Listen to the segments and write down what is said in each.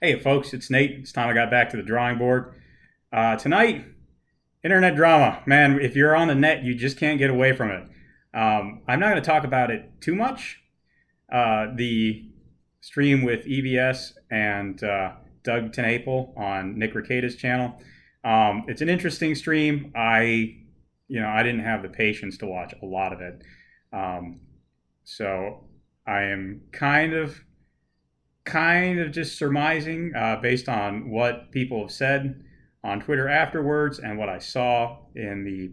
Hey, folks, it's Nate. It's time I got back to the drawing board. Tonight, internet drama. Man, if you're on the net, you just can't get away from it. I'm not going to talk about it too much. The stream with EVS and Doug Tenaple on Nick Recada's channel. It's an interesting stream. I didn't have the patience to watch a lot of it. So I am kind of just surmising based on what people have said on Twitter afterwards and what I saw in the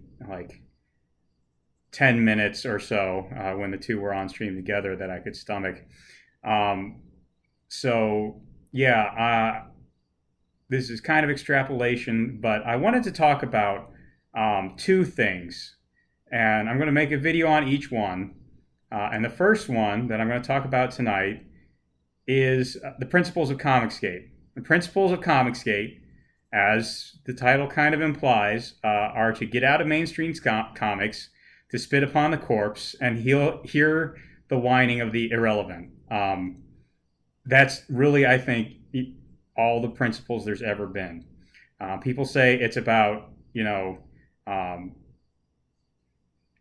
10 minutes or so when the two were on stream together that I could stomach. So yeah, this is kind of extrapolation, but I wanted to talk about two things, and I'm going to make a video on each one. And the first one that I'm going to talk about tonight is the principles of Comicsgate. The principles of Comicsgate, as the title kind of implies, are to get out of mainstream comics, to spit upon the corpse, and hear the whining of the irrelevant. That's really, I think, all the principles there's ever been. People say it's about,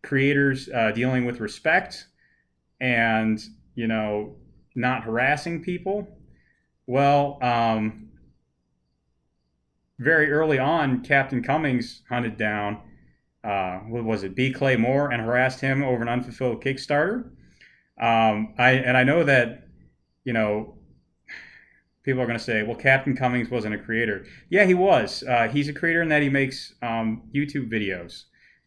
creators dealing with respect and, not harassing people. Well, very early on, Captain Cummings hunted down, what was it, B. Clay Moore, and harassed him over an unfulfilled Kickstarter. I know that, people are going to say, well, Captain Cummings wasn't a creator. Yeah, he was. He's a creator in that he makes YouTube videos.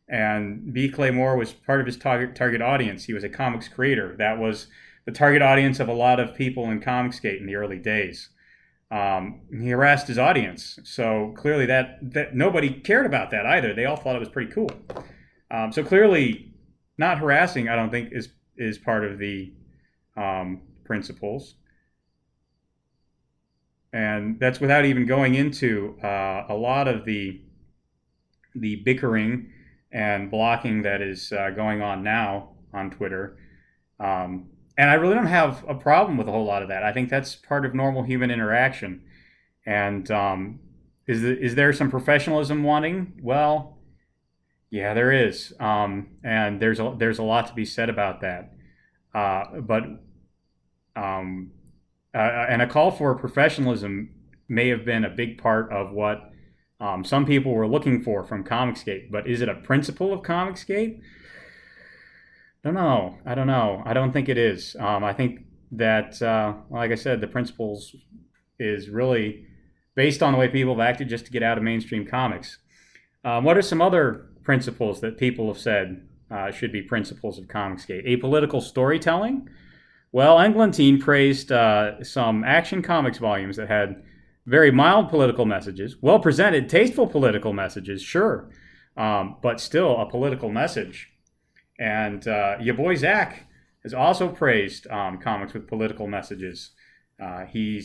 And B. Clay Moore was part of his target audience. He was a comics creator. That was the target audience of a lot of people in Comicsgate in the early days. He harassed his audience. So clearly that nobody cared about that either. They all thought it was pretty cool. So clearly not harassing, I don't think, is part of the principles. And that's without even going into a lot of the bickering and blocking that is going on now on Twitter. And I really don't have a problem with a whole lot of that. I think that's part of normal human interaction. And is there some professionalism wanting? Well, yeah, there is. And there's a lot to be said about that. And a call for professionalism may have been a big part of what some people were looking for from Comicsgate. But is it a principle of Comicsgate? I don't know. I don't think it is. I think that, like I said, the principles is really based on the way people have acted just to get out of mainstream comics. What are some other principles that people have said should be principles of Comicsgate? Apolitical storytelling. Well, Englentine praised some Action Comics volumes that had very mild political messages, well presented, tasteful political messages, sure, but still a political message. And your boy Zach has also praised comics with political messages. He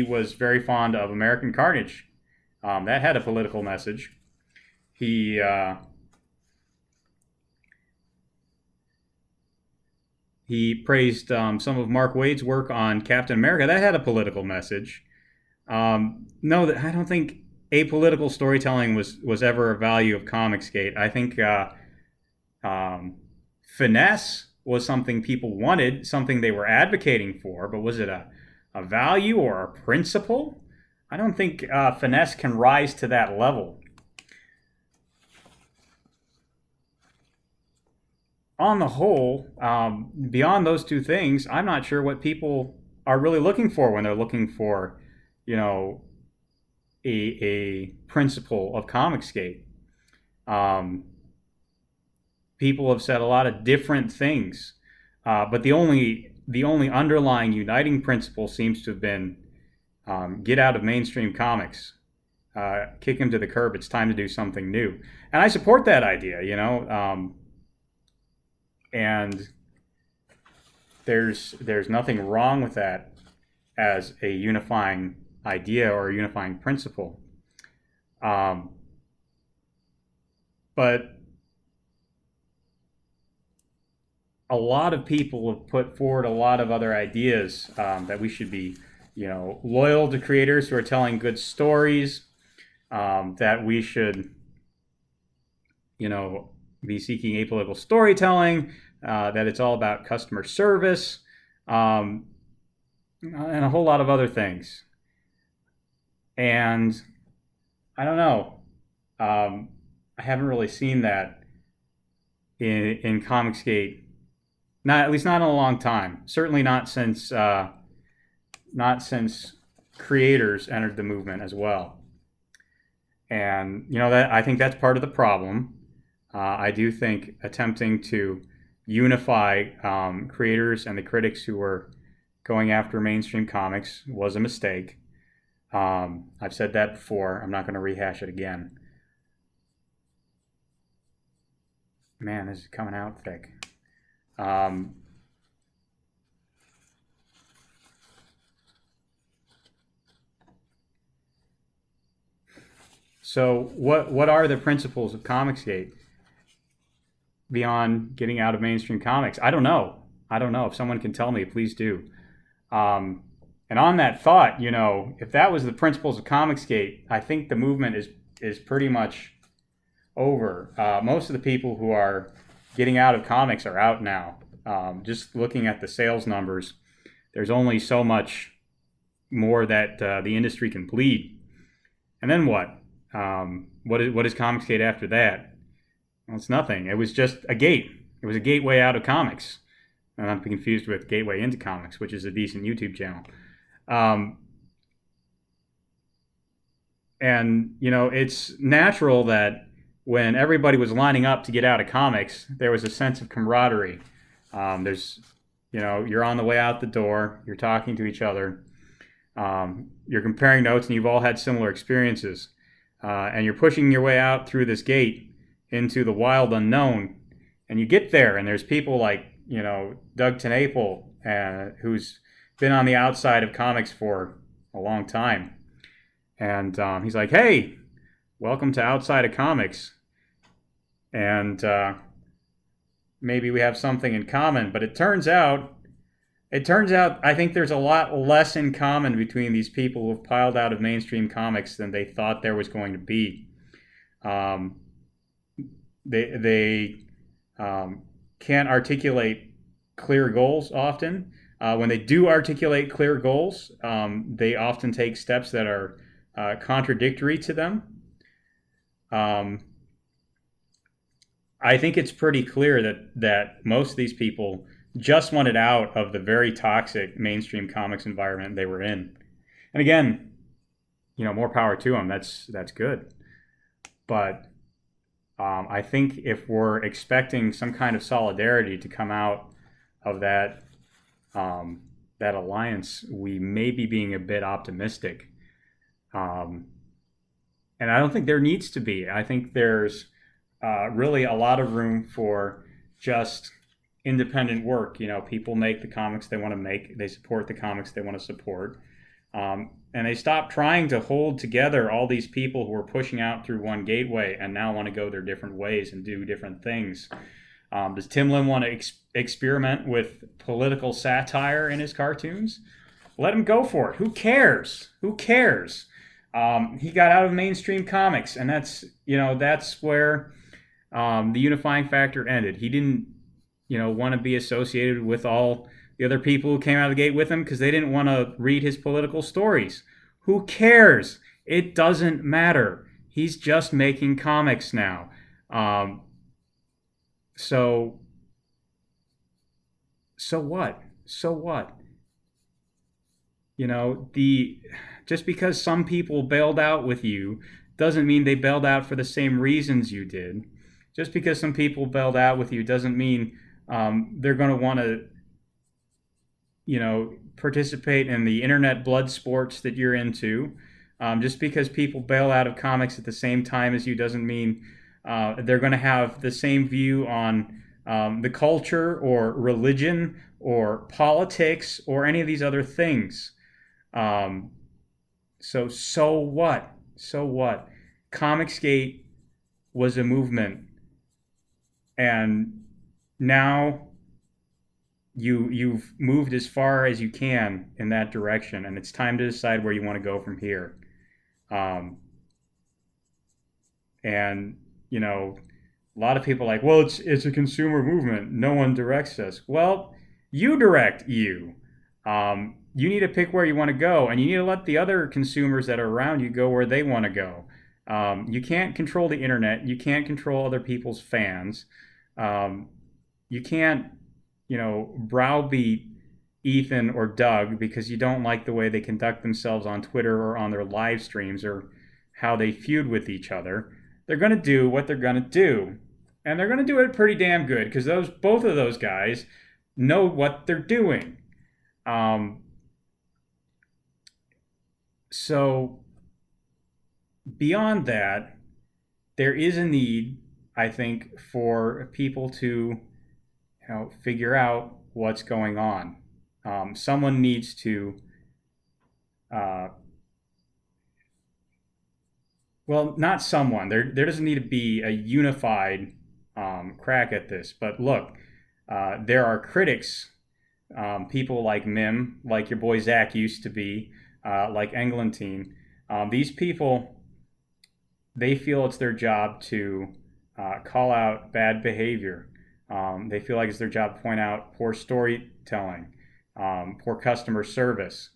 was very fond of American Carnage. That had a political message. He praised some of Mark Waid's work on Captain America. That had a political message. No, I don't think apolitical storytelling was ever a value of Comicsgate. I think finesse was something people wanted, something they were advocating for, but was it a value or a principle? I don't think finesse can rise to that level. On the whole, beyond those two things, I'm not sure what people are really looking for when they're looking for, a principle of Comicsgate. People have said a lot of different things, but the only underlying uniting principle seems to have been get out of mainstream comics, kick him to the curb. It's time to do something new, and I support that idea. And there's nothing wrong with that as a unifying idea or a unifying principle. But a lot of people have put forward a lot of other ideas that we should be, loyal to creators who are telling good stories, that we should, be seeking apolitical storytelling, that it's all about customer service, um, and a whole lot of other things. And I don't know. I haven't really seen that in Comicsgate. Not at least not in a long time. Certainly not since creators entered the movement as well. And that I think that's part of the problem. I do think attempting to unify creators and the critics who were going after mainstream comics was a mistake. I've said that before. I'm not going to rehash it again. Man, this is coming out thick. So what are the principles of Comicsgate beyond getting out of mainstream comics? I don't know. If someone can tell me, please do. And on that thought, if that was the principles of Comicsgate, I think the movement is pretty much over. Most of the people who are getting out of comics are out now. Just looking at the sales numbers, there's only so much more that the industry can bleed. And then what? What is Comicsgate after that? Well, it's nothing. It was just a gate. It was a gateway out of comics. And not to be confused with Gateway into Comics, which is a decent YouTube channel. And it's natural that when everybody was lining up to get out of comics, there was a sense of camaraderie. There's, you're on the way out the door, you're talking to each other, you're comparing notes, and you've all had similar experiences. And you're pushing your way out through this gate into the wild unknown. And you get there, and there's people like, Doug TenNapel, who's been on the outside of comics for a long time. And he's like, hey, welcome to Outside of Comics. And maybe we have something in common. But it turns out, I think there's a lot less in common between these people who have piled out of mainstream comics than they thought there was going to be. They can't articulate clear goals often. When they do articulate clear goals, they often take steps that are contradictory to them. I think it's pretty clear that most of these people just wanted out of the very toxic mainstream comics environment they were in. And again, more power to them. That's good. But I think if we're expecting some kind of solidarity to come out of that alliance, we may be being a bit optimistic. And I don't think there needs to be. I think there's really a lot of room for just independent work. People make the comics they want to make. They support the comics they want to support. And they stop trying to hold together all these people who are pushing out through one gateway and now want to go their different ways and do different things. Does Tim Lim want to experiment with political satire in his cartoons? Let him go for it. Who cares? He got out of mainstream comics, and that's where the unifying factor ended. He didn't, want to be associated with all the other people who came out of the gate with him because they didn't want to read his political stories. Who cares? It doesn't matter. He's just making comics now. So what? Just because some people bailed out with you doesn't mean they bailed out for the same reasons you did. Just because some people bailed out with you doesn't mean they're going to want to, participate in the internet blood sports that you're into. Just because people bail out of comics at the same time as you doesn't mean they're going to have the same view on the culture or religion or politics or any of these other things. So what? Comicsgate was a movement, and now you've moved as far as you can in that direction, and it's time to decide where you want to go from here. Um, and you know, a lot of people are like, well, it's a consumer movement. No one directs us. Well, you direct you. You need to pick where you want to go, and you need to let the other consumers that are around you go where they want to go. You can't control the internet. You can't control other people's fans. Um, you can't, browbeat Ethan or Doug because you don't like the way they conduct themselves on Twitter or on their live streams or how they feud with each other. They're going to do what they're going to do. And they're going to do it pretty damn good because both of those guys know what they're doing. So beyond that, there is a need, I think, for people to figure out what's going on. Someone needs to, uh, well, not someone. There doesn't need to be a unified crack at this. But look, there are critics, people like Mim, like your boy Zach used to be, like Englentine. These people, they feel it's their job to call out bad behavior. They feel like it's their job to point out poor storytelling, poor customer service.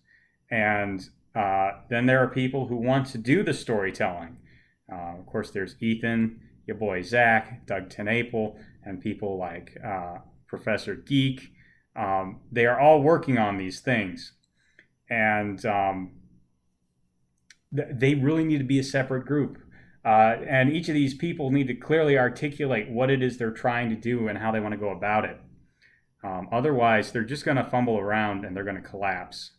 And then there are people who want to do the storytelling. Of course, there's Ethan, your boy Zach, Doug TenNapel, and people like Professor Geek. They are all working on these things. And they really need to be a separate group. And each of these people need to clearly articulate what it is they're trying to do and how they want to go about it. Otherwise, they're just going to fumble around and they're going to collapse.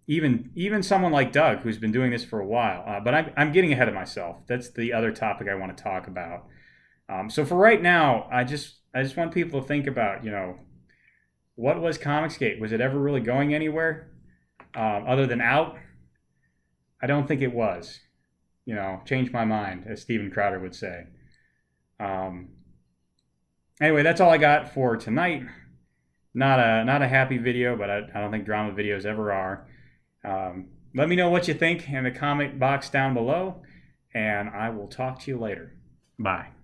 Even someone like Doug, who's been doing this for a while. But I'm getting ahead of myself. That's the other topic I want to talk about. So for right now, I just want people to think about, what was Comicsgate? Was it ever really going anywhere other than out? I don't think it was. Change my mind, as Steven Crowder would say. Anyway, that's all I got for tonight. Not a happy video, but I don't think drama videos ever are. Let me know what you think in the comment box down below, and I will talk to you later. Bye.